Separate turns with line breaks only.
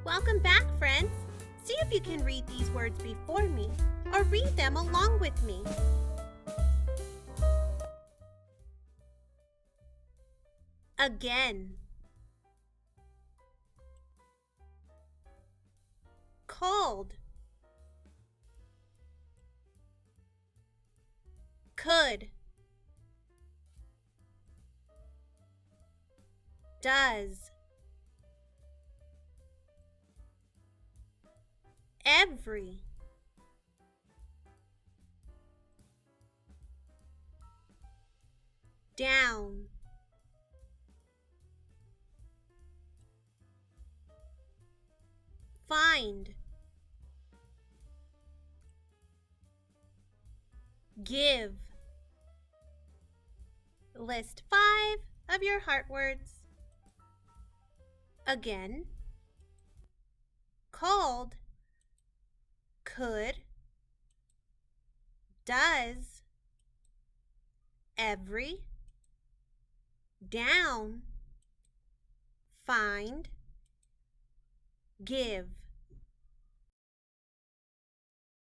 Welcome back, friends. See if you can read these words before me or read them along with me. Again. Called. Could. Does. Every. Down. Find. Give. List 5 of your heart words. Again. Called. Could. Does. Every. Down. Find. Give.